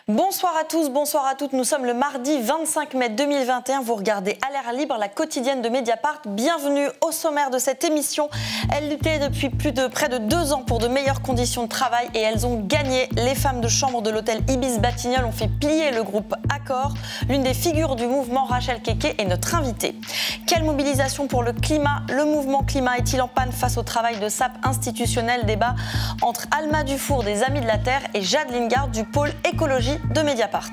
Bonsoir à tous, bonsoir à toutes. Nous sommes le mardi 25 mai 2021. Vous regardez À l'air libre, la quotidienne de Mediapart. Bienvenue au sommaire de cette émission. Elles luttaient depuis près de 2 ans pour de meilleures conditions de travail et elles ont gagné. Les femmes de chambre de l'hôtel Ibis Batignolles ont fait plier le groupe Accor. L'une des figures du mouvement, Rachel Keke, est notre invitée. Quelle mobilisation pour le climat? Le mouvement climat est-il en panne face au travail de sape institutionnel? Débat entre Alma Dufour des Amis de la Terre et Jade Lingard du pôle écologie de Mediapart.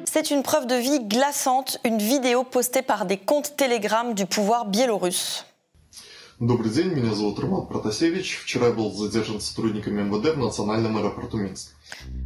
C'est une preuve de vie glaçante, une vidéo postée par des comptes Telegram du pouvoir biélorusse. Добрый день, меня зовут Роман Протасевич. Вчера я был задержан сотрудниками МВД в национальном аэропорту Минск.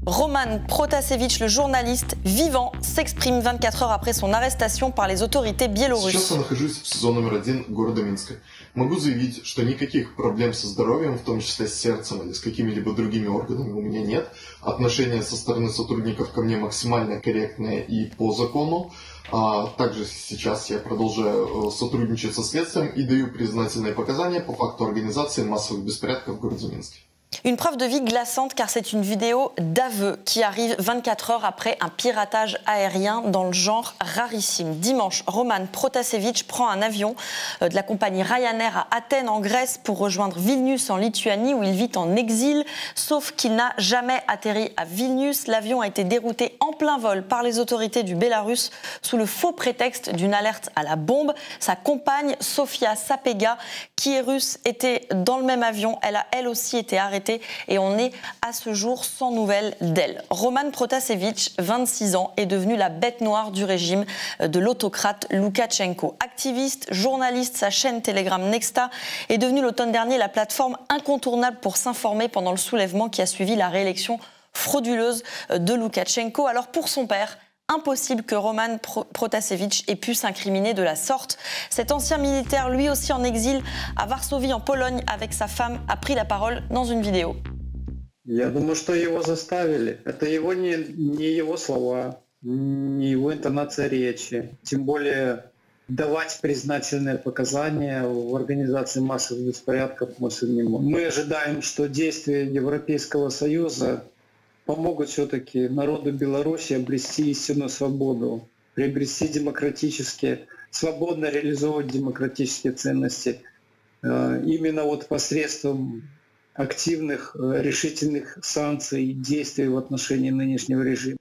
Roman Protasevich, le journaliste vivant, s'exprime 24 heures après son arrestation par les autorités biélorusses. Сейчас я нахожусь в СИЗО номер 1 города Минска. Могу заявить, что никаких проблем со здоровьем, в том числе с сердцем или с какими-либо другими органами, у меня нет. Отношение со стороны сотрудников ко мне максимально корректное и по закону. Также сейчас я продолжаю сотрудничать со следствием и даю признательные показания по факту организации массовых беспорядков в городе Минске. Une preuve de vie glaçante car c'est une vidéo d'aveu qui arrive 24 heures après un piratage aérien dans le genre rarissime. Dimanche, Roman Protasevich prend un avion de la compagnie Ryanair à Athènes en Grèce pour rejoindre Vilnius en Lituanie où il vit en exil. Sauf qu'il n'a jamais atterri à Vilnius. L'avion a été dérouté en plein vol par les autorités du Bélarus sous le faux prétexte d'une alerte à la bombe. Sa compagne, Sofia Sapega, qui est russe, était dans le même avion. Elle a elle aussi été arrêtée. Et on est à ce jour sans nouvelles d'elle. Roman Protasevich, 26 ans, est devenu la bête noire du régime de l'autocrate Loukachenko. Activiste, journaliste, sa chaîne Telegram Nexta est devenue l'automne dernier la plateforme incontournable pour s'informer pendant le soulèvement qui a suivi la réélection frauduleuse de Loukachenko. Alors pour son père, impossible que Roman Protasevich ait pu s'incriminer de la sorte. Cet ancien militaire, lui aussi en exil à Varsovie, en Pologne, avec sa femme, a pris la parole dans une vidéo. Я думаю, что его заставили. Это его не его слова, не его интонация речи. Тем более давать признательные показания в организации массовых беспорядков мы не можем. Мы ожидаем, что действия Европейского Союза помогут все-таки народу Беларуси обрести истинную свободу, приобрести демократические, свободно реализовывать демократические ценности. Именно вот посредством активных, решительных санкций и действий в отношении нынешнего режима.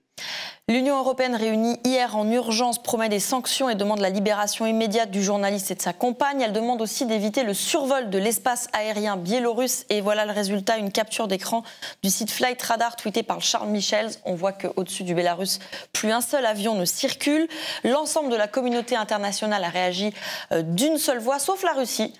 L'Union européenne réunie hier en urgence promet des sanctions et demande la libération immédiate du journaliste et de sa compagne. Elle demande aussi d'éviter le survol de l'espace aérien biélorusse. Et voilà le résultat, une capture d'écran du site Flight Radar tweetée par Charles Michels. On voit qu'au-dessus du Bélarus, plus un seul avion ne circule. L'ensemble de la communauté internationale a réagi d'une seule voix, sauf la Russie,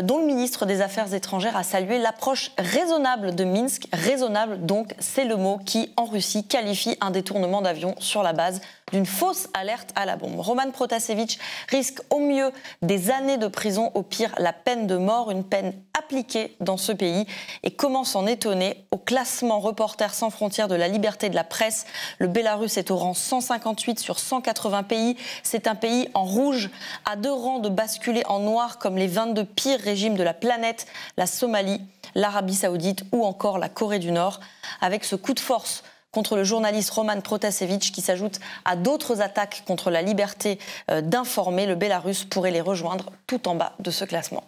dont le ministre des Affaires étrangères a salué l'approche raisonnable de Minsk. Raisonnable, donc, c'est le mot qui, en Russie, qualifie un détournement d'avion sur la base d'une fausse alerte à la bombe. Roman Protasevich risque au mieux des années de prison, au pire la peine de mort, une peine appliquée dans ce pays. Et comment s'en étonner? Au classement Reporters sans frontières de la liberté de la presse, le Bélarus est au rang 158 sur 180 pays. C'est un pays en rouge, à 2 rangs de basculer en noir comme les 22 pires régimes de la planète, la Somalie, l'Arabie Saoudite ou encore la Corée du Nord. Avec ce coup de force contre le journaliste Roman Protasevich qui s'ajoute à d'autres attaques contre la liberté d'informer, le Bélarus pourrait les rejoindre tout en bas de ce classement.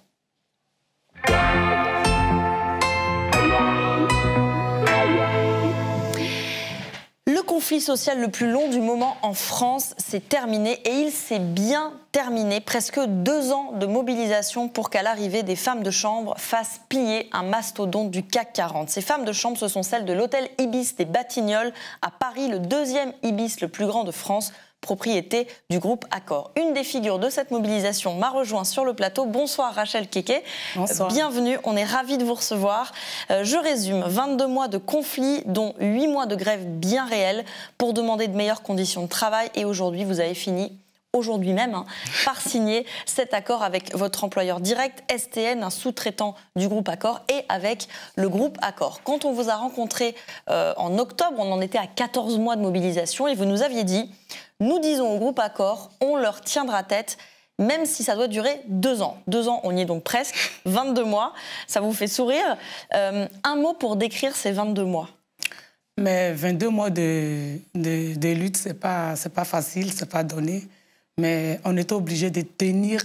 Le conflit social le plus long du moment en France s'est terminé et il s'est bien terminé. Presque 2 ans de mobilisation pour qu'à l'arrivée des femmes de chambre fassent plier un mastodonte du CAC 40. Ces femmes de chambre, ce sont celles de l'hôtel Ibis des Batignolles à Paris, le 2e Ibis le plus grand de France, propriété du groupe Accor. Une des figures de cette mobilisation m'a rejoint sur le plateau. Bonsoir Rachel Keke. Bonsoir. Bienvenue, on est ravis de vous recevoir. Je résume, 22 mois de conflit, dont 8 mois de grève bien réelle pour demander de meilleures conditions de travail. Et aujourd'hui, vous avez fini, aujourd'hui même, par signer cet accord avec votre employeur direct, STN, un sous-traitant du groupe Accor, et avec le groupe Accor. Quand on vous a rencontré en octobre, on en était à 14 mois de mobilisation et vous nous aviez dit: nous disons au groupe Accor, on leur tiendra tête même si ça doit durer 2 ans. 2 ans, on y est donc presque, 22 mois, ça vous fait sourire. Un mot pour décrire ces 22 mois. Mais 22 mois de lutte, c'est pas facile, c'est pas donné. Mais on était obligé de tenir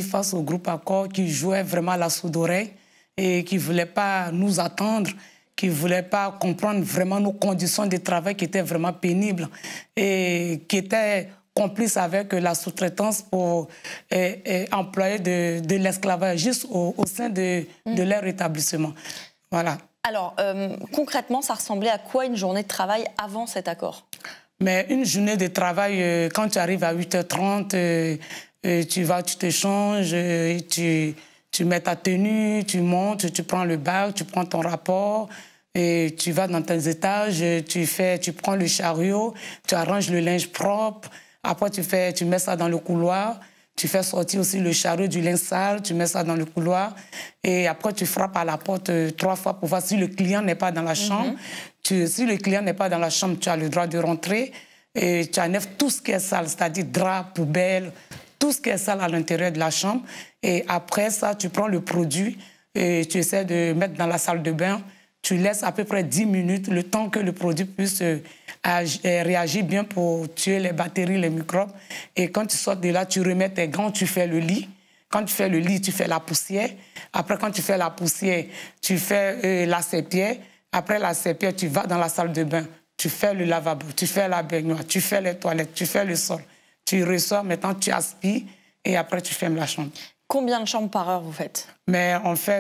face au groupe Accord qui jouait vraiment la sourde oreille et qui ne voulait pas nous attendre, qui ne voulait pas comprendre vraiment nos conditions de travail qui étaient vraiment pénibles et qui étaient complices avec la sous-traitance pour employer de l'esclavagisme au sein de leur établissement. Voilà. Alors, concrètement, ça ressemblait à quoi une journée de travail avant cet accord? Mais une journée de travail, quand tu arrives à 8h30, tu vas, tu te changes, tu mets ta tenue, tu montes, tu prends le bac, tu prends ton rapport, et tu vas dans tes étages, tu prends le chariot, tu arranges le linge propre, après tu mets ça dans le couloir. Tu fais sortir aussi le chariot du linge sale, tu mets ça dans le couloir et après tu frappes à la porte 3 fois pour voir si le client n'est pas dans la chambre. Si le client n'est pas dans la chambre, tu as le droit de rentrer et tu enlèves tout ce qui est sale, c'est-à-dire drap, poubelle, tout ce qui est sale à l'intérieur de la chambre. Et après ça, tu prends le produit et tu essaies de mettre dans la salle de bain. Tu laisses à peu près 10 minutes, le temps que le produit puisse réagir bien pour tuer les bactéries, les microbes. Et quand tu sors de là, tu remets tes gants, tu fais le lit. Quand tu fais le lit, tu fais la poussière. Après, quand tu fais la poussière, tu fais la serpillière. Après la serpillière, tu vas dans la salle de bain. Tu fais le lavabo, tu fais la baignoire, tu fais les toilettes, tu fais le sol. Tu ressors, maintenant tu aspires et après tu fermes la chambre. Combien de chambres par heure vous faites? Mais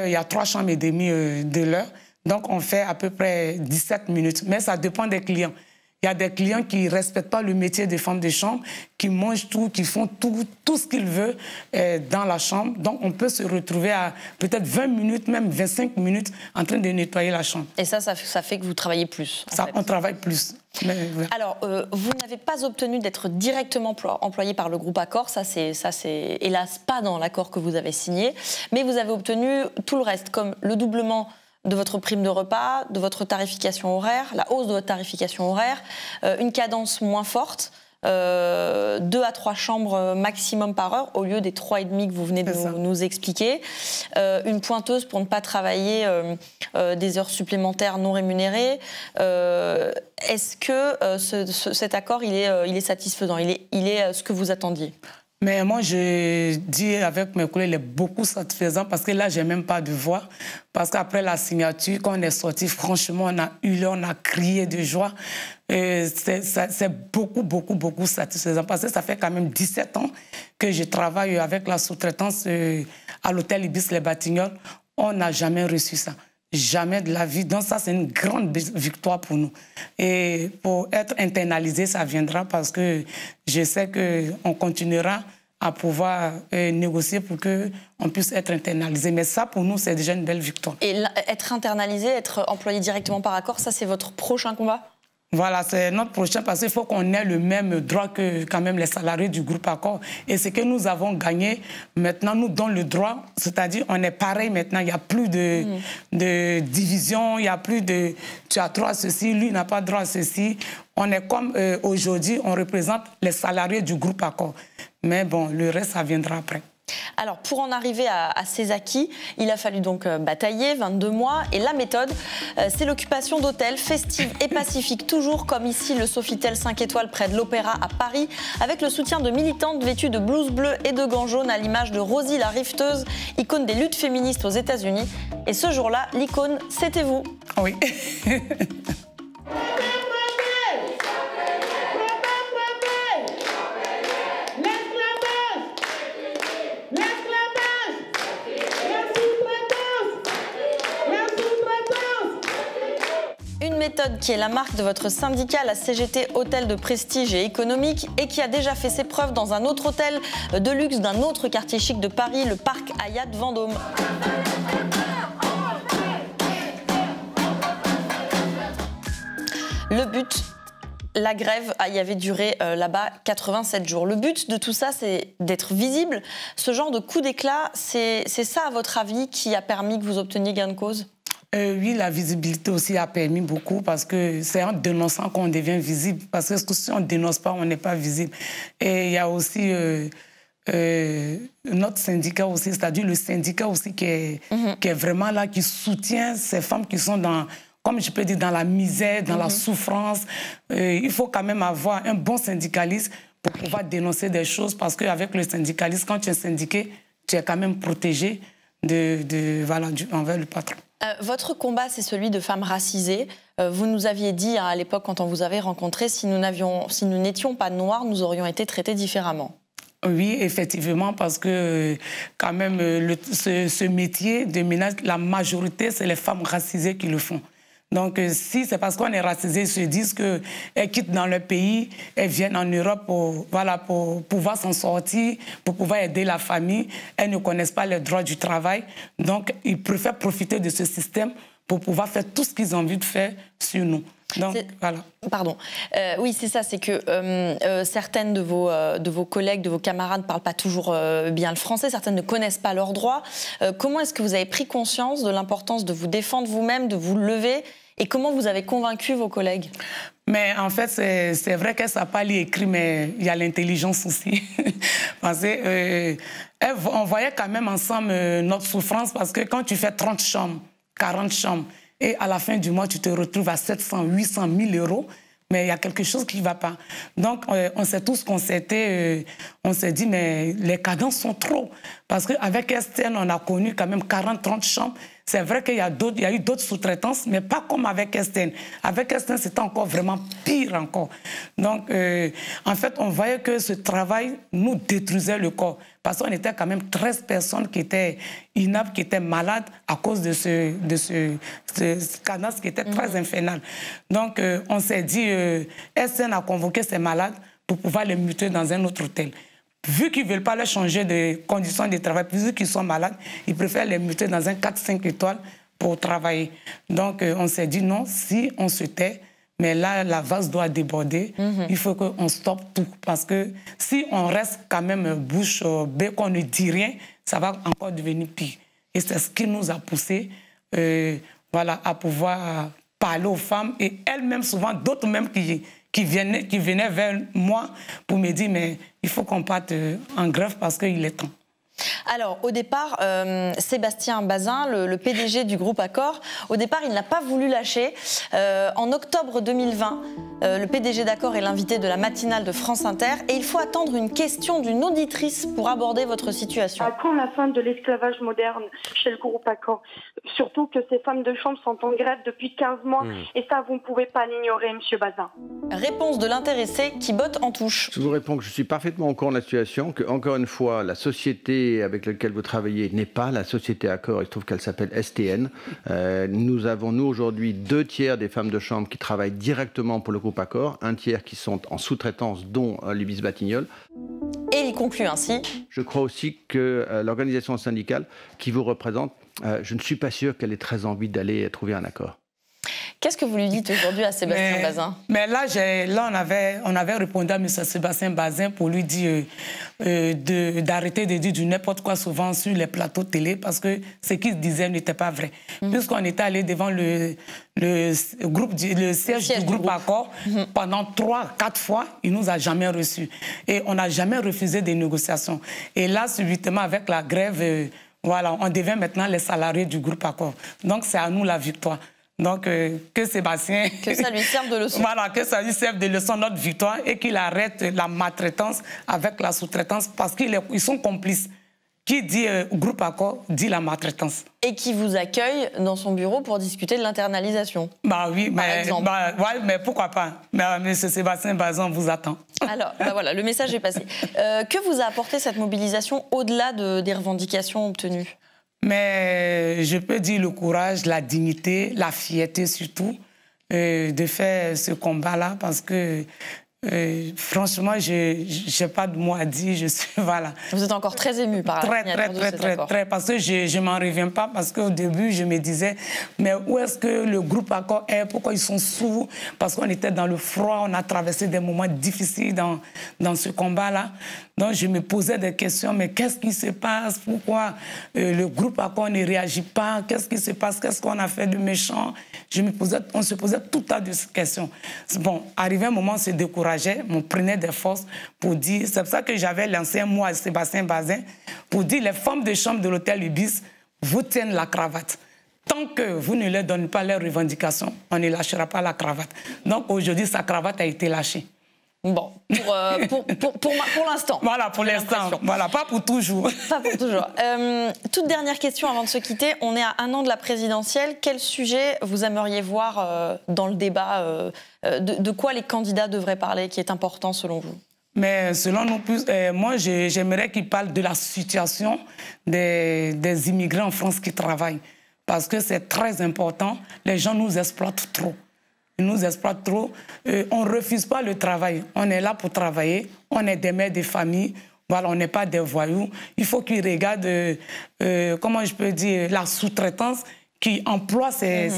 il y a 3 chambres et demie de l'heure. Donc, on fait à peu près 17 minutes. Mais ça dépend des clients. Il y a des clients qui ne respectent pas le métier de femme de chambre, qui mangent tout, qui font tout ce qu'ils veulent dans la chambre. Donc, on peut se retrouver à peut-être 20 minutes, même 25 minutes en train de nettoyer la chambre. Et ça fait que vous travaillez plus? On travaille plus. Mais, ouais. Alors, vous n'avez pas obtenu d'être directement employé par le groupe Accor. Ça, c'est hélas pas dans l'accord que vous avez signé. Mais vous avez obtenu tout le reste, comme le doublement de votre prime de repas, de votre tarification horaire, la hausse de votre tarification horaire, une cadence moins forte, 2 à 3 chambres maximum par heure, au lieu des 3,5 que vous venez de nous expliquer, une pointeuse pour ne pas travailler des heures supplémentaires non rémunérées. Est-ce que cet accord, il est satisfaisant, il est ce que vous attendiez? Mais moi, je dis avec mes collègues, il est beaucoup satisfaisant parce que là, je n'ai même pas de voix. Parce qu'après la signature, quand on est sorti, franchement, on a hurlé, on a crié de joie. C'est beaucoup satisfaisant parce que ça fait quand même 17 ans que je travaille avec la sous-traitance à l'hôtel Ibis Les Batignolles. On n'a jamais reçu ça. Jamais de la vie. Donc ça, c'est une grande victoire pour nous. Et pour être internalisé, ça viendra parce que je sais qu'on continuera à pouvoir négocier pour qu'on puisse être internalisé. Mais ça, pour nous, c'est déjà une belle victoire. Et être internalisé, être employé directement par accord, ça, c'est votre prochain combat? Voilà, c'est notre prochain parce qu'il faut qu'on ait le même droit que quand même les salariés du groupe Accor. Et ce que nous avons gagné, maintenant, nous donnons le droit, c'est-à-dire on est pareil maintenant, il n'y a plus de division, il n'y a plus de tu as droit à ceci, lui n'a pas droit à ceci. On est comme aujourd'hui, on représente les salariés du groupe Accor. Mais bon, le reste, ça viendra après. Alors, pour en arriver à ces acquis, il a fallu donc batailler, 22 mois. Et la méthode, c'est l'occupation d'hôtels festifs et pacifiques, toujours comme ici le Sofitel 5 étoiles près de l'Opéra à Paris, avec le soutien de militantes vêtues de blouses bleues et de gants jaunes à l'image de Rosie la rifteuse, icône des luttes féministes aux États-Unis. Et ce jour-là, l'icône, c'était vous. Oui. Une méthode qui est la marque de votre syndicat, la CGT Hôtel de Prestige et Économique, et qui a déjà fait ses preuves dans un autre hôtel de luxe d'un autre quartier chic de Paris, le Parc Hyatt Vendôme. Le but, la grève y avait duré là-bas 87 jours. Le but de tout ça, c'est d'être visible. Ce genre de coup d'éclat, c'est ça, à votre avis, qui a permis que vous obteniez gain de cause? Oui, la visibilité aussi a permis beaucoup parce que c'est en dénonçant qu'on devient visible. Parce que si on ne dénonce pas, on n'est pas visible. Et il y a aussi notre syndicat aussi, c'est-à-dire le syndicat aussi qui est vraiment là, qui soutient ces femmes qui sont dans, comme je peux dire, dans la misère, dans la souffrance. Il faut quand même avoir un bon syndicaliste pour pouvoir dénoncer des choses, parce qu'avec le syndicaliste, quand tu es syndiqué, tu es quand même protégé envers le patron. Votre combat, c'est celui de femmes racisées. Vous nous aviez dit à l'époque, quand on vous avait rencontré, si nous n'étions pas noirs, nous aurions été traités différemment. Oui, effectivement, parce que quand même, ce métier de ménage, la majorité, c'est les femmes racisées qui le font. Donc, si c'est parce qu'on est racisé, ils se disent qu'elles quittent dans leur pays, elles viennent en Europe pour pouvoir s'en sortir, pour pouvoir aider la famille. Elles ne connaissent pas les droits du travail. Donc, ils préfèrent profiter de ce système pour pouvoir faire tout ce qu'ils ont envie de faire sur nous. Donc, voilà. Pardon. Oui, c'est ça, c'est que certaines de vos collègues, de vos camarades ne parlent pas toujours bien le français, certaines ne connaissent pas leurs droits. Comment est-ce que vous avez pris conscience de l'importance de vous défendre vous-même, de vous lever, et comment vous avez convaincu vos collègues? Mais en fait, c'est vrai qu'elle ne sait pas lire et écrire, mais il y a l'intelligence aussi. Parce qu'on voyait quand même ensemble notre souffrance, parce que quand tu fais 30 chambres, 40 chambres, et à la fin du mois, tu te retrouves à 700, 800, 1000 euros, mais il y a quelque chose qui ne va pas. Donc, on s'est tous concertés, on s'est dit, mais les cadences sont trop. Parce qu'avec Estelle, on a connu quand même 40, 30 chambres. C'est vrai qu'il y a eu d'autres sous-traitances, mais pas comme avec Estelle. Avec Estelle, c'était encore vraiment pire encore. Donc, en fait, on voyait que ce travail nous détruisait le corps. Parce qu'on était quand même 13 personnes qui étaient inaptes, qui étaient malades à cause de ce cadence qui était très infernal. Donc, on s'est dit, Estelle a convoqué ces malades pour pouvoir les muter dans un autre hôtel. Vu qu'ils ne veulent pas leur changer de conditions de travail, vu qu'ils sont malades, ils préfèrent les muter dans un 4-5 étoiles pour travailler. Donc, on s'est dit non, si on se tait, mais là, la vase doit déborder, il faut qu'on stoppe tout. Parce que si on reste quand même bouche bée, qu'on ne dit rien, ça va encore devenir pire. Et c'est ce qui nous a poussé à pouvoir parler aux femmes, et elles-mêmes, souvent, d'autres même qui venaient vers moi pour me dire, mais il faut qu'on parte en grève parce qu'il est temps. Alors, au départ, Sébastien Bazin, le PDG du groupe Accor, au départ, il n'a pas voulu lâcher. En octobre 2020, le PDG d'Accor est l'invité de la matinale de France Inter, et il faut attendre une question d'une auditrice pour aborder votre situation. À quand la fin de l'esclavage moderne chez le groupe Accor? Surtout que ces femmes de chambre sont en grève depuis 15 mois, et ça, vous ne pouvez pas l'ignorer, monsieur Bazin. Réponse de l'intéressé qui botte en touche. Je vous réponds que je suis parfaitement au courant de la situation, que, encore une fois, la société avec laquelle vous travaillez n'est pas la société Accor, il se trouve qu'elle s'appelle STN. Nous avons, aujourd'hui, 2 tiers des femmes de chambre qui travaillent directement pour le groupe Accor, 1 tiers qui sont en sous-traitance, dont l'Ibis Batignolles. Et il conclut ainsi. Je crois aussi que l'organisation syndicale qui vous représente, je ne suis pas sûr qu'elle ait très envie d'aller trouver un accord. Qu'est-ce que vous lui dites aujourd'hui à Sébastien Bazin? Mais là, on avait répondu à M. Sébastien Bazin pour lui dire d'arrêter de dire du n'importe quoi souvent sur les plateaux de télé, parce que ce qu'il disait n'était pas vrai. Puisqu'on était allé devant le siège du groupe Accor pendant 3-4 fois, il ne nous a jamais reçus. Et on n'a jamais refusé des négociations. Et là, subitement, avec la grève, on devient maintenant les salariés du groupe Accor. Donc, c'est à nous la victoire. Donc, que Sébastien... Que ça lui serve de leçon. Voilà, que ça lui serve de leçon, notre victoire, et qu'il arrête la maltraitance avec la sous-traitance, parce qu'ils sont complices. Qui dit groupe Accor dit la maltraitance. Et qui vous accueille dans son bureau pour discuter de l'internalisation. Bah oui, mais pourquoi pas? Mais M. Sébastien Bazin vous attend. Alors, voilà, le message est passé. Que vous a apporté cette mobilisation au-delà des revendications obtenues? Mais je peux dire le courage, la dignité, la fierté surtout de faire ce combat-là, parce que franchement, je n'ai pas de mots à dire. Je suis, voilà. Vous êtes encore très ému par la signature de cet accord. Très, parce que je ne m'en reviens pas, parce qu'au début, je me disais, mais où est-ce que le groupe Accor est? Pourquoi ils sont sourds? Parce qu'on était dans le froid, on a traversé des moments difficiles dans ce combat-là. Donc, je me posais des questions, mais qu'est-ce qui se passe? Pourquoi le groupe Accor ne réagit pas? Qu'est-ce qui se passe? Qu'est-ce qu'on a fait de méchant? On se posait tout un tas de questions. Bon, arrivé un moment, on s'est découragé. m'encourageait, me prenait des forces pour dire... C'est pour ça que j'avais lancé un mot à Sébastien Bazin pour dire les femmes de chambre de l'hôtel Ibis vous tiennent la cravate. Tant que vous ne leur donnez pas leurs revendications, on ne lâchera pas la cravate. Donc aujourd'hui, sa cravate a été lâchée. Bon, pour l'instant. Voilà, pour l'instant. Voilà, pas pour toujours. Pas pour toujours. Toute dernière question avant de se quitter. On est à 1 an de la présidentielle. Quel sujet vous aimeriez voir dans le débat de quoi les candidats devraient parler, qui est important selon vous? Mais selon nous, moi, j'aimerais qu'ils parlent de la situation des immigrés en France qui travaillent. Parce que c'est très important. Les gens nous exploitent trop. Ils nous exploitent trop. On ne refuse pas le travail. On est là pour travailler. On est des mères de famille. Voilà, on n'est pas des voyous. Il faut qu'ils regardent, comment je peux dire, la sous-traitance qui emploie ces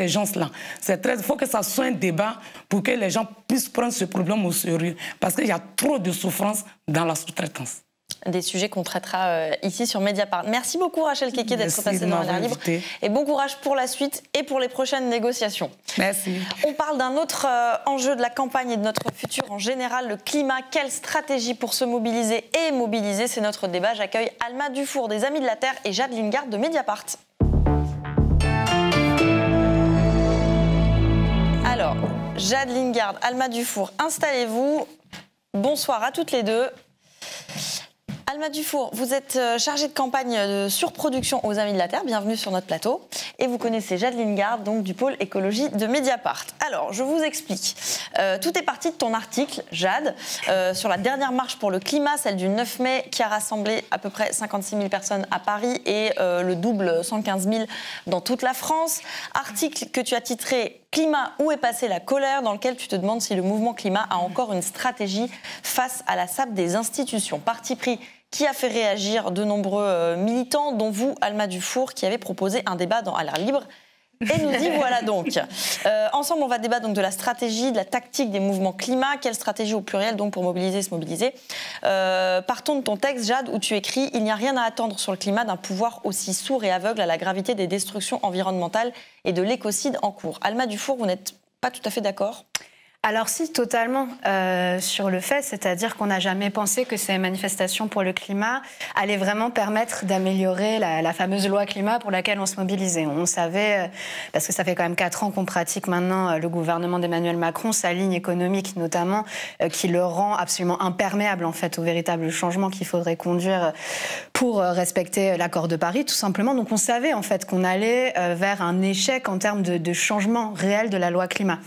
gens-là. Il faut que ça soit un débat pour que les gens puissent prendre ce problème au sérieux. Parce qu'il y a trop de souffrance dans la sous-traitance. Des sujets qu'on traitera ici sur Mediapart. Merci beaucoup Rachel Keke d'être passée dans L'air libre. Et bon courage pour la suite et pour les prochaines négociations. Merci. On parle d'un autre enjeu de la campagne et de notre futur en général, le climat. Quelle stratégie pour se mobiliser et mobiliser? C'est notre débat. J'accueille Alma Dufour des Amis de la Terre et Jade Lingard de Mediapart. Alors, Jade Lingard, Alma Dufour, installez-vous. Bonsoir à toutes les deux. Alma Dufour, vous êtes chargée de campagne de surproduction aux Amis de la Terre. Bienvenue sur notre plateau. Et vous connaissez Jade Lingard, donc du pôle écologie de Mediapart. Alors, je vous explique. Tout est parti de ton article, Jade, sur la dernière marche pour le climat, celle du 9 mai, qui a rassemblé à peu près 56 000 personnes à Paris et le double, 115 000 dans toute la France. Article que tu as titré « Climat, où est passée la colère ?» dans lequel tu te demandes si le mouvement climat a encore une stratégie face à la sape des institutions. Parti pris qui a fait réagir de nombreux militants, dont vous, Alma Dufour, qui avez proposé un débat dans À l'air libre. Et nous dit voilà donc. Ensemble, on va débattre donc de la stratégie, de la tactique des mouvements climat. Quelle stratégie au pluriel donc pour mobiliser et se mobiliser. Partons de ton texte, Jade, où tu écris « Il n'y a rien à attendre sur le climat d'un pouvoir aussi sourd et aveugle à la gravité des destructions environnementales et de l'écocide en cours ». Alma Dufour, vous n'êtes pas tout à fait d'accord ? Alors si, totalement, sur le fait, c'est-à-dire qu'on n'a jamais pensé que ces manifestations pour le climat allaient vraiment permettre d'améliorer la fameuse loi climat pour laquelle on se mobilisait. On savait, parce que ça fait quand même 4 ans qu'on pratique maintenant le gouvernement d'Emmanuel Macron, sa ligne économique notamment, qui le rend absolument imperméable en fait au véritable changement qu'il faudrait conduire pour respecter l'accord de Paris, tout simplement. Donc on savait en fait qu'on allait vers un échec en termes de changement réel de la loi climat.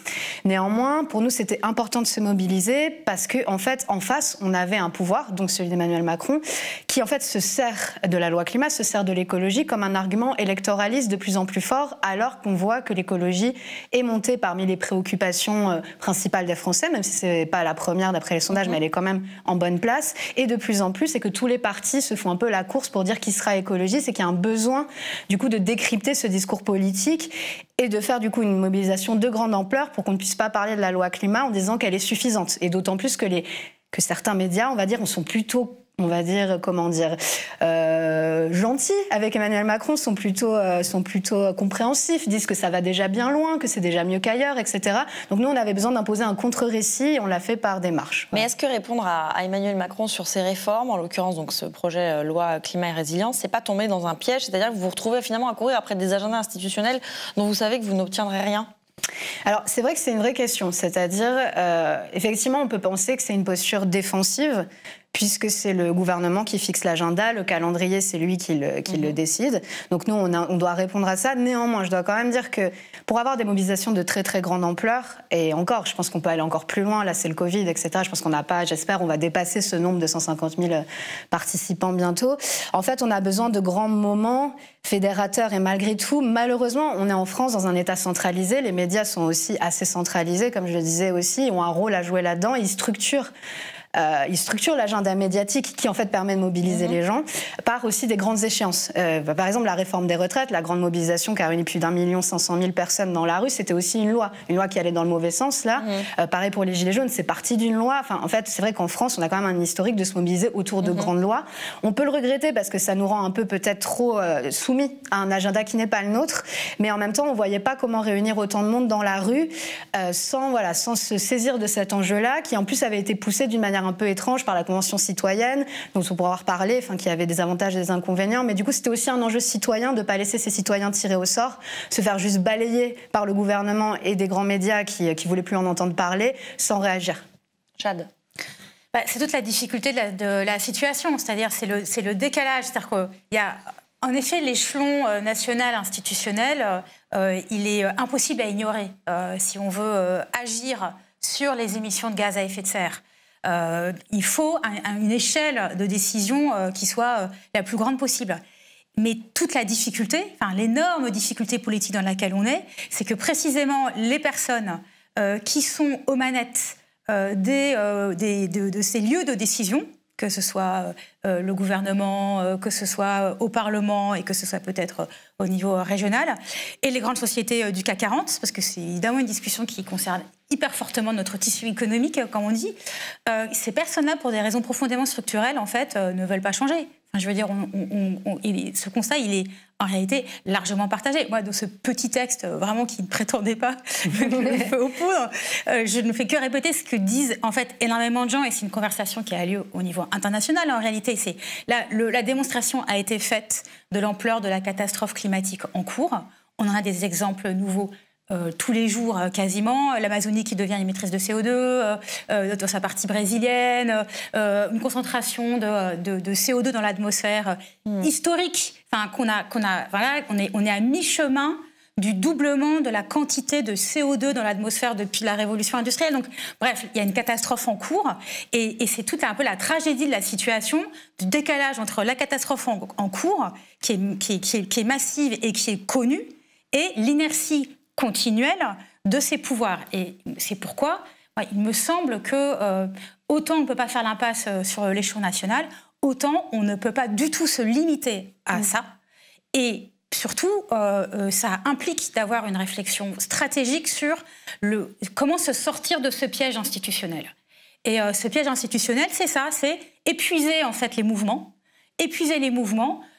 Néanmoins, pour nous, c'était important de se mobiliser parce que, en fait, en face, on avait un pouvoir, donc celui d'Emmanuel Macron, qui, en fait, se sert de la loi climat, se sert de l'écologie comme un argument électoraliste de plus en plus fort, alors qu'on voit que l'écologie est montée parmi les préoccupations principales des Français, même si c'est pas la première d'après les sondages, mais elle est quand même en bonne place. Et de plus en plus, c'est que tous les partis se font un peu la course pour dire qui sera écologiste et qu'il y a un besoin, du coup, de décrypter ce discours politique et de faire, du coup, une mobilisation de grande ampleur pour qu'on ne puisse pas parler de la loi climat en disant qu'elle est suffisante. Et d'autant plus que certains médias, on va dire, sont plutôt, on va dire, comment dire, gentils avec Emmanuel Macron, sont plutôt compréhensifs, disent que ça va déjà bien loin, que c'est déjà mieux qu'ailleurs, etc. Donc nous, on avait besoin d'imposer un contre-récit et on l'a fait par des marches. Mais est-ce que répondre à Emmanuel Macron sur ses réformes, en l'occurrence donc ce projet loi climat et résilience, c'est pas tomber dans un piège, c'est-à-dire que vous vous retrouvez finalement à courir après des agendas institutionnels dont vous savez que vous n'obtiendrez rien ? Alors, c'est vrai que c'est une vraie question. C'est-à-dire, effectivement, on peut penser que c'est une posture défensive, puisque c'est le gouvernement qui fixe l'agenda, le calendrier, c'est lui qui le décide. Donc nous, on doit répondre à ça. Néanmoins, je dois quand même dire que pour avoir des mobilisations de très, très grande ampleur, et encore, je pense qu'on peut aller encore plus loin, là, c'est le Covid, etc. Je pense qu'on n'a pas, j'espère, on va dépasser ce nombre de 150 000 participants bientôt. En fait, on a besoin de grands moments fédérateurs, et malgré tout, malheureusement, on est en France dans un État centralisé. Les médias sont aussi assez centralisés, comme je le disais aussi, ont un rôle à jouer là-dedans. Ils structurent il structure l'agenda médiatique qui en fait permet de mobiliser les gens par aussi des grandes échéances. Par exemple, la réforme des retraites, la grande mobilisation qui a réuni plus d'1 500 000 personnes dans la rue, c'était aussi une loi qui allait dans le mauvais sens là. Pareil pour les Gilets jaunes, c'est parti d'une loi. Enfin, en fait, c'est vrai qu'en France, on a quand même un historique de se mobiliser autour de grandes lois. On peut le regretter parce que ça nous rend un peu peut-être trop soumis à un agenda qui n'est pas le nôtre, mais en même temps, on ne voyait pas comment réunir autant de monde dans la rue sans se saisir de cet enjeu-là, qui en plus avait été poussé d'une manière un peu étrange par la Convention citoyenne, dont on pourra reparler, qui avait des avantages et des inconvénients, mais du coup, c'était aussi un enjeu citoyen de ne pas laisser ces citoyens tirés au sort, se faire juste balayer par le gouvernement et des grands médias qui ne voulaient plus en entendre parler, sans réagir. Chad. C'est toute la difficulté de la situation, c'est-à-dire c'est le décalage. C'est-à-dire qu'il y a en effet l'échelon national institutionnel, il est impossible à ignorer si on veut agir sur les émissions de gaz à effet de serre. Il faut une échelle de décision qui soit la plus grande possible. Mais toute la difficulté, l'énorme difficulté politique dans laquelle on est, c'est que précisément les personnes qui sont aux manettes de ces lieux de décision, que ce soit le gouvernement, que ce soit au Parlement et que ce soit peut-être au niveau régional, et les grandes sociétés du CAC 40, parce que c'est évidemment une discussion qui concerne hyper fortement notre tissu économique, comme on dit, ces personnes-là, pour des raisons profondément structurelles, en fait, ne veulent pas changer. Je veux dire, ce constat, il est en réalité largement partagé. Moi, dans ce petit texte, vraiment qui ne prétendait pas le feu aux poudres, je ne fais que répéter ce que disent en fait énormément de gens, et c'est une conversation qui a lieu au niveau international. En réalité, la démonstration a été faite de l'ampleur de la catastrophe climatique en cours. On en a des exemples nouveaux tous les jours quasiment. L'Amazonie qui devient émettrice de CO2, dans sa partie brésilienne, une concentration de CO2 dans l'atmosphère historique. On est à mi-chemin du doublement de la quantité de CO2 dans l'atmosphère depuis la révolution industrielle. Donc, bref, il y a une catastrophe en cours, et c'est toute un peu la tragédie de la situation, du décalage entre la catastrophe en cours, qui est massive et qui est connue, et l'inertie continuelle de ces pouvoirs. Et c'est pourquoi il me semble que autant on ne peut pas faire l'impasse sur l'échelon national, autant on ne peut pas du tout se limiter à ça. Et surtout, ça implique d'avoir une réflexion stratégique sur comment se sortir de ce piège institutionnel. Et ce piège institutionnel, c'est ça, c'est épuiser en fait les mouvements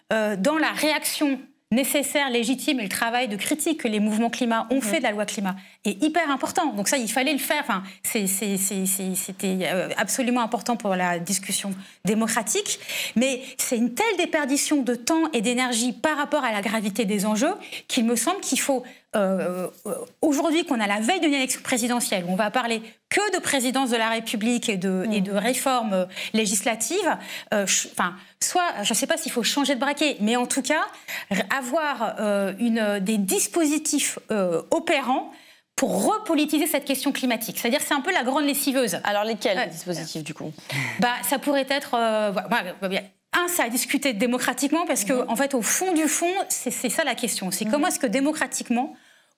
dans la réaction nécessaire, légitime, et le travail de critique que les mouvements climat ont fait de la loi climat est hyper important. Donc ça, il fallait le faire. C'était absolument important pour la discussion démocratique. Mais c'est une telle déperdition de temps et d'énergie par rapport à la gravité des enjeux qu'il me semble qu'il faut, aujourd'hui qu'on a la veille d'une élection présidentielle, où on va parler que de présidence de la République et de réformes législatives, soit, je ne sais pas s'il faut changer de braquet, mais en tout cas, avoir des dispositifs opérants pour repolitiser cette question climatique. C'est-à-dire c'est un peu la grande lessiveuse. Alors lesquels dispositifs du coup? Ça pourrait être... c'est à discuter démocratiquement, parce que en fait, au fond du fond, c'est ça la question. C'est comment est-ce que démocratiquement,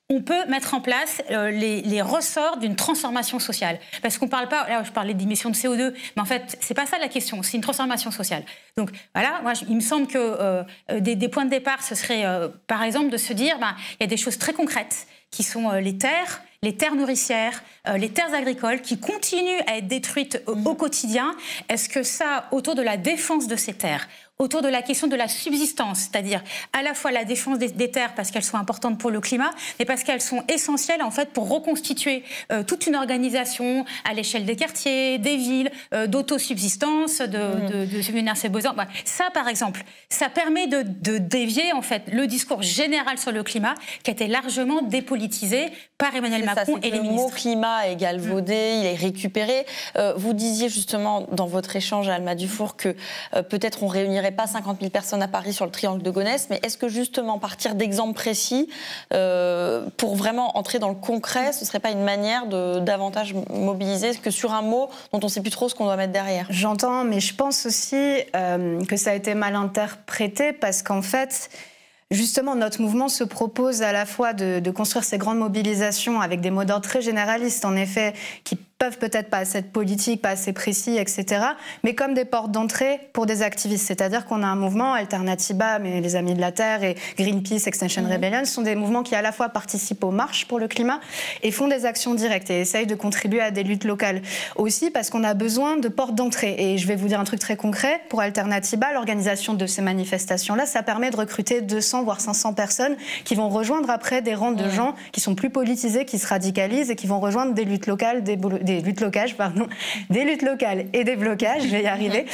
on peut mettre en place les ressorts d'une transformation sociale. Parce qu'on parle pas... Là, je parlais d'émissions de CO2, mais en fait, c'est pas ça la question. C'est une transformation sociale. Donc, voilà, il me semble que des points de départ, ce serait, par exemple, de se dire, il y a des choses très concrètes qui sont les terres nourricières, les terres agricoles qui continuent à être détruites au quotidien. Est-ce que ça, autour de la défense de ces terres, autour de la question de la subsistance, c'est-à-dire à la fois la défense des terres parce qu'elles sont importantes pour le climat, mais parce qu'elles sont essentielles en fait pour reconstituer toute une organisation à l'échelle des quartiers, des villes, d'autosubsistance, de subvenir ses besoins. Ça, par exemple, ça permet de dévier en fait le discours général sur le climat qui a été largement dépolitisé par Emmanuel Macron et les ministres. Le mot climat est galvaudé, il est récupéré. Vous disiez justement dans votre échange à Alma Dufour que peut-être on réunirait pas 50 000 personnes à Paris sur le triangle de Gonesse, mais est-ce que justement partir d'exemples précis pour vraiment entrer dans le concret, ce serait pas une manière de davantage mobiliser que sur un mot dont on sait plus trop ce qu'on doit mettre derrière? J'entends, mais je pense aussi que ça a été mal interprété parce qu'en fait, justement, notre mouvement se propose à la fois de construire ces grandes mobilisations avec des mots d'ordre très généralistes, en effet, qui peuvent peut-être pas assez être politiques, pas assez précis, etc., mais comme des portes d'entrée pour des activistes. C'est-à-dire qu'on a un mouvement, Alternatiba, mais les Amis de la Terre et Greenpeace, Extinction Rebellion, sont des mouvements qui à la fois participent aux marches pour le climat et font des actions directes et essayent de contribuer à des luttes locales. Aussi parce qu'on a besoin de portes d'entrée. Et je vais vous dire un truc très concret. Pour Alternatiba, l'organisation de ces manifestations-là, ça permet de recruter 200 voire 500 personnes qui vont rejoindre après des rangs de gens qui sont plus politisés, qui se radicalisent et qui vont rejoindre des luttes locales, des luttes locales et des blocages, je vais y arriver.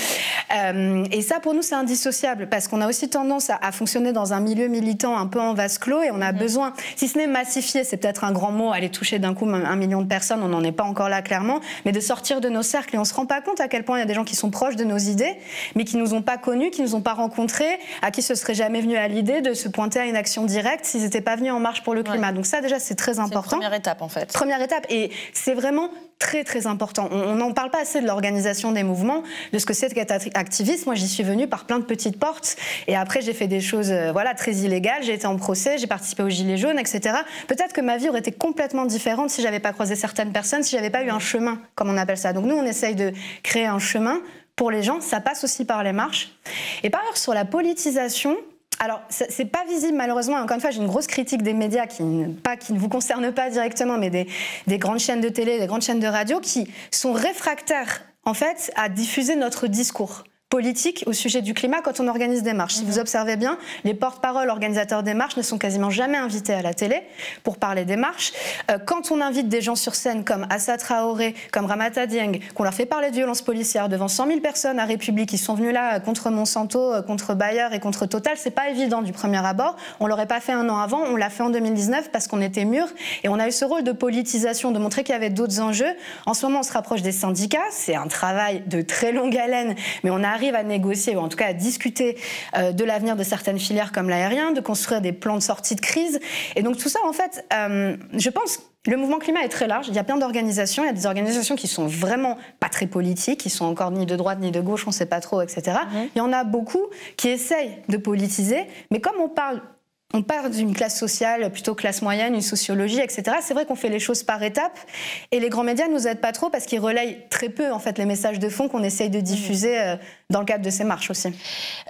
Et ça, pour nous, c'est indissociable parce qu'on a aussi tendance à fonctionner dans un milieu militant un peu en vase clos et on a besoin, si ce n'est massifier, c'est peut-être un grand mot, aller toucher d'un coup 1 million de personnes, on n'en est pas encore là clairement, mais de sortir de nos cercles et on ne se rend pas compte à quel point il y a des gens qui sont proches de nos idées, mais qui ne nous ont pas connus, qui ne nous ont pas rencontrés, à qui ce serait jamais venu à l'idée de se pointer à une action directe s'ils n'étaient pas venus en marche pour le climat. Donc ça, déjà, c'est très important. C'est une première étape, en fait. Première étape, et c'est vraiment très très important. On n'en parle pas assez de l'organisation des mouvements, de ce que c'est qu'être activiste. Moi, j'y suis venue par plein de petites portes, et après, j'ai fait des choses très illégales. J'ai été en procès, j'ai participé aux Gilets jaunes, etc. Peut-être que ma vie aurait été complètement différente si j'avais pas croisé certaines personnes, si j'avais pas eu un chemin, comme on appelle ça. Donc nous, on essaye de créer un chemin pour les gens. Ça passe aussi par les marches. Et par ailleurs, sur la politisation, alors, c'est pas visible malheureusement. Encore une fois, j'ai une grosse critique des médias qui ne vous concernent pas directement, mais des grandes chaînes de télé, des grandes chaînes de radio qui sont réfractaires, en fait, à diffuser notre discours politique au sujet du climat quand on organise des marches. Si vous observez bien, les porte-paroles organisateurs des marches ne sont quasiment jamais invités à la télé pour parler des marches. Quand on invite des gens sur scène comme Assa Traoré, comme Ramata Dieng, qu'on leur fait parler de violences policières devant 100 000 personnes à République qui sont venues là contre Monsanto, contre Bayer et contre Total, c'est pas évident du premier abord. On l'aurait pas fait 1 an avant, on l'a fait en 2019 parce qu'on était mûrs et on a eu ce rôle de politisation, de montrer qu'il y avait d'autres enjeux. En ce moment, on se rapproche des syndicats. C'est un travail de très longue haleine, mais on arrive à négocier, ou en tout cas à discuter de l'avenir de certaines filières comme l'aérien, de construire des plans de sortie de crise. Et donc tout ça, en fait, je pense que le mouvement climat est très large. Il y a plein d'organisations. Il y a des organisations qui sont vraiment pas très politiques, qui sont encore ni de droite ni de gauche, on ne sait pas trop, etc. Il y en a beaucoup qui essayent de politiser, mais comme on parle d'une classe sociale, plutôt classe moyenne, une sociologie, etc. C'est vrai qu'on fait les choses par étapes et les grands médias ne nous aident pas trop parce qu'ils relayent très peu en fait, les messages de fond qu'on essaye de diffuser dans le cadre de ces marches aussi.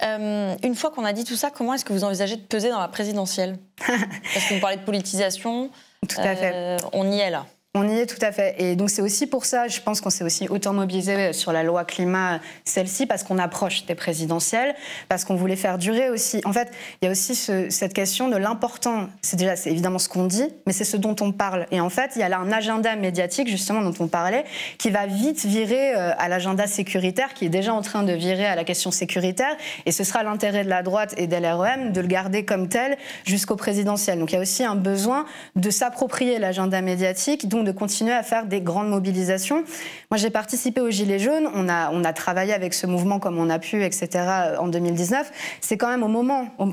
Une fois qu'on a dit tout ça, comment est-ce que vous envisagez de peser dans la présidentielle? Parce que vous parlez de politisation. Tout à fait. On y est là. On y est tout à fait. Et donc c'est aussi pour ça, je pense qu'on s'est aussi autant mobilisé sur la loi climat, celle-ci, parce qu'on approche des présidentielles, parce qu'on voulait faire durer aussi. En fait, il y a aussi cette question de l'important. C'est évidemment ce qu'on dit, mais c'est ce dont on parle. Et en fait, il y a là un agenda médiatique, justement, dont on parlait, qui va vite virer à l'agenda sécuritaire, qui est déjà en train de virer à la question sécuritaire. Et ce sera l'intérêt de la droite et de l'REM de le garder comme tel jusqu'au présidentiel. Donc il y a aussi un besoin de s'approprier l'agenda médiatique, donc de continuer à faire des grandes mobilisations. Moi, j'ai participé aux Gilets jaunes. On a travaillé avec ce mouvement comme on a pu, etc., en 2019. C'est quand même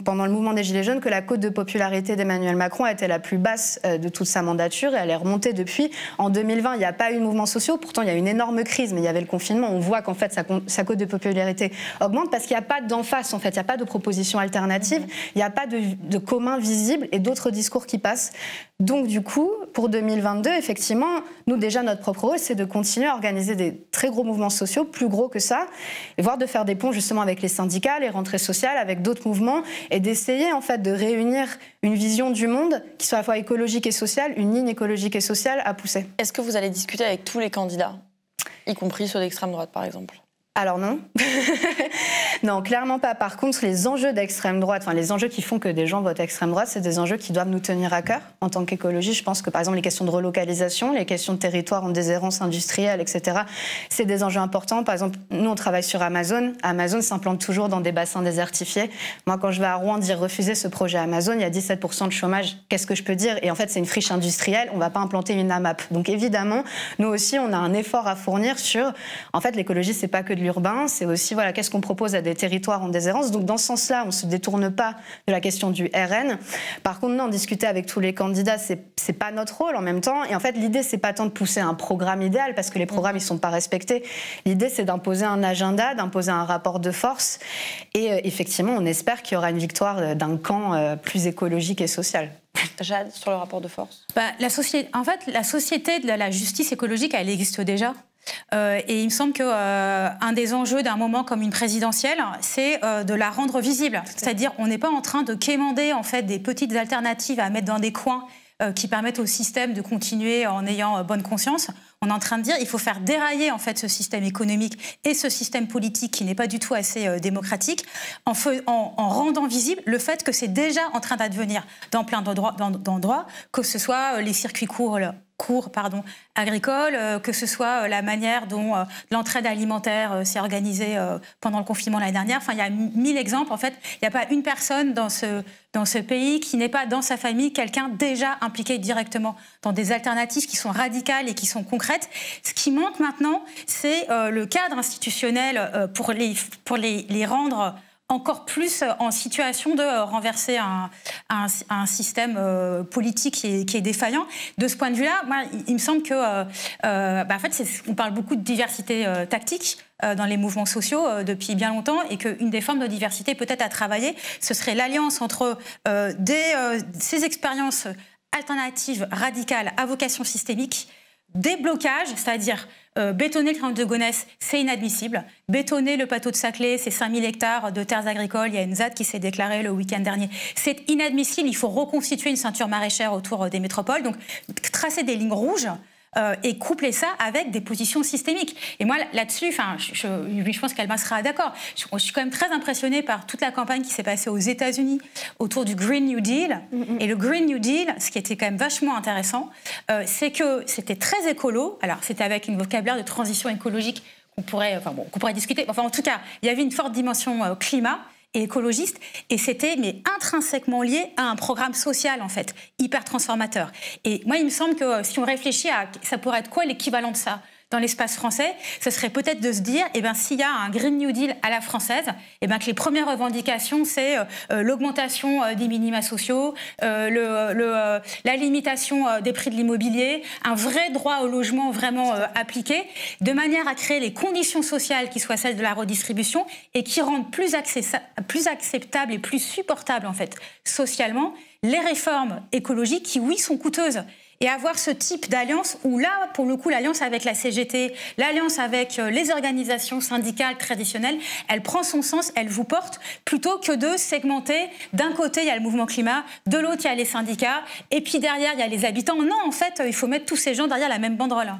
pendant le mouvement des Gilets jaunes, que la cote de popularité d'Emmanuel Macron a été la plus basse de toute sa mandature et elle est remontée depuis. En 2020, il n'y a pas eu de mouvements sociaux. Pourtant, il y a eu une énorme crise, mais il y avait le confinement. On voit qu'en fait, sa cote de popularité augmente parce qu'il n'y a pas d'en face, en fait. Il n'y a pas de proposition alternative. Il n'y a pas de commun visible et d'autres discours qui passent. Donc, du coup, pour 2022, effectivement, nous, déjà, notre propre rôle, c'est de continuer à organiser des très gros mouvements sociaux, plus gros que ça, et voire de faire des ponts, justement, avec les syndicats, les rentrées sociales, avec d'autres mouvements, et d'essayer, en fait, de réunir une vision du monde qui soit à la fois écologique et sociale, une ligne écologique et sociale à pousser. Est-ce que vous allez discuter avec tous les candidats, y compris ceux d'extrême droite, par exemple ? Alors non. Non, clairement pas. Par contre, les enjeux d'extrême droite, enfin les enjeux qui font que des gens votent extrême droite, c'est des enjeux qui doivent nous tenir à cœur. En tant qu'écologie, je pense que par exemple les questions de relocalisation, les questions de territoire en déshérence industrielle, etc., c'est des enjeux importants. Par exemple, nous on travaille sur Amazon. Amazon s'implante toujours dans des bassins désertifiés. Moi, quand je vais à Rouen dire refuser ce projet Amazon, il y a 17% de chômage. Qu'est-ce que je peux dire? Et en fait, c'est une friche industrielle. On ne va pas implanter une AMAP. Donc évidemment, nous aussi, on a un effort à fournir sur. En fait, l'écologie, c'est pas que de l'urbain, c'est aussi voilà qu'est-ce qu'on propose à des territoires en déshérence. Donc dans ce sens-là, on ne se détourne pas de la question du RN. Par contre, non, discuter avec tous les candidats, c'est pas notre rôle en même temps. Et en fait, l'idée, c'est pas tant de pousser un programme idéal parce que les programmes ils sont pas respectés. L'idée, c'est d'imposer un agenda, d'imposer un rapport de force. Et effectivement, on espère qu'il y aura une victoire d'un camp plus écologique et social. Jade, sur le rapport de force? En fait, la société de la justice écologique, elle existe déjà. Et il me semble qu'un des enjeux d'un moment comme une présidentielle, c'est de la rendre visible. C'est-à-dire, on n'est pas en train de quémander en fait, des petites alternatives à mettre dans des coins qui permettent au système de continuer en ayant bonne conscience. On est en train de dire qu'il faut faire dérailler en fait, ce système économique et ce système politique qui n'est pas du tout assez démocratique en rendant visible le fait que c'est déjà en train d'advenir dans plein d'endroits, que ce soit les circuits courts agricoles, que ce soit la manière dont l'entraide alimentaire s'est organisée pendant le confinement l'année dernière. Enfin, il y a 1000 exemples. En fait, il n'y a pas une personne dans ce pays qui n'est pas dans sa famille quelqu'un déjà impliqué directement dans des alternatives qui sont radicales et qui sont concrètes. Ce qui manque maintenant, c'est le cadre institutionnel pour les rendre encore plus en situation de renverser un système politique qui est défaillant. De ce point de vue-là, moi, il me semble que, en fait, on parle beaucoup de diversité tactique dans les mouvements sociaux depuis bien longtemps, et qu'une des formes de diversité peut-être à travailler, ce serait l'alliance entre ces expériences alternatives radicales à vocation systémique, des blocages, c'est-à-dire bétonner le triangle de Gonesse, c'est inadmissible. Bétonner le plateau de Saclay, c'est 5000 hectares de terres agricoles. Il y a une ZAD qui s'est déclarée le week-end dernier. C'est inadmissible. Il faut reconstituer une ceinture maraîchère autour des métropoles. Donc, tracer des lignes rouges et coupler ça avec des positions systémiques. Et moi, là-dessus, je pense qu'Alma sera d'accord. Je suis quand même très impressionnée par toute la campagne qui s'est passée aux États-Unis autour du Green New Deal. Et le Green New Deal, ce qui était quand même vachement intéressant, c'est que c'était très écolo. Alors, c'était avec une vocabulaire de transition écologique qu'on pourrait discuter. Enfin, en tout cas, il y avait une forte dimension climat et écologiste, et c'était intrinsèquement lié à un programme social, en fait, hyper transformateur. Et moi, il me semble que si on réfléchit à ça pourrait être quoi l'équivalent de ça dans l'espace français, ce serait peut-être de se dire, s'il y a un Green New Deal à la française, que les premières revendications, c'est l'augmentation des minima sociaux, la limitation des prix de l'immobilier, un vrai droit au logement vraiment appliqué, de manière à créer les conditions sociales qui soient celles de la redistribution et qui rendent plus acceptables et plus supportables, en fait, socialement, les réformes écologiques qui, oui, sont coûteuses. Et avoir ce type d'alliance où là, pour le coup, l'alliance avec la CGT, l'alliance avec les organisations syndicales traditionnelles, elle prend son sens, elle vous porte, plutôt que de segmenter. D'un côté, il y a le mouvement climat, de l'autre, il y a les syndicats, et puis derrière, il y a les habitants. Non, en fait, il faut mettre tous ces gens derrière la même banderolle.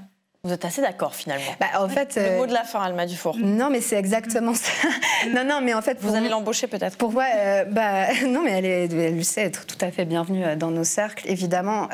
Vous êtes assez d'accord, finalement. En fait, le mot de la fin, Alma Dufour. Non, mais c'est exactement ça. non, mais en fait... Vous allez l'embaucher, peut-être. Pourquoi non, mais elle sait être tout à fait bienvenue dans nos cercles, évidemment.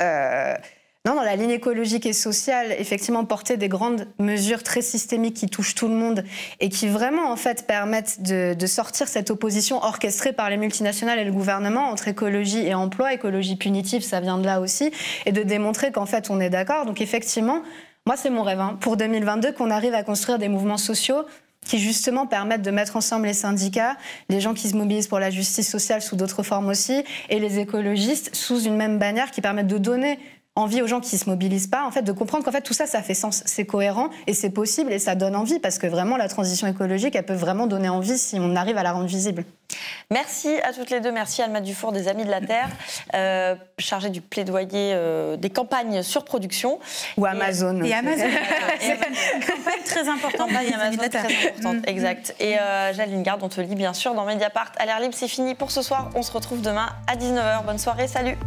Non, dans la ligne écologique et sociale, effectivement, porter des grandes mesures très systémiques qui touchent tout le monde et qui vraiment, en fait, permettent de sortir cette opposition orchestrée par les multinationales et le gouvernement entre écologie et emploi, écologie punitive, ça vient de là aussi, et de démontrer qu'en fait, on est d'accord. Donc, effectivement, moi, c'est mon rêve, pour 2022, qu'on arrive à construire des mouvements sociaux qui justement permettent de mettre ensemble les syndicats, les gens qui se mobilisent pour la justice sociale sous d'autres formes aussi, et les écologistes sous une même bannière qui permettent de donner envie aux gens qui ne se mobilisent pas, en fait, de comprendre qu'en fait tout ça, ça fait sens, c'est cohérent et c'est possible et ça donne envie, parce que vraiment la transition écologique, elle peut vraiment donner envie si on arrive à la rendre visible. Merci à toutes les deux. Merci Alma Dufour des Amis de la Terre, chargée du plaidoyer des campagnes sur production. Ou Amazon. Et Amazon. Une campagne très importante. Amazon très importante, exact. Et Jade Lingard, on te lit bien sûr dans Mediapart. À l'air libre, c'est fini pour ce soir. On se retrouve demain à 19h. Bonne soirée, salut.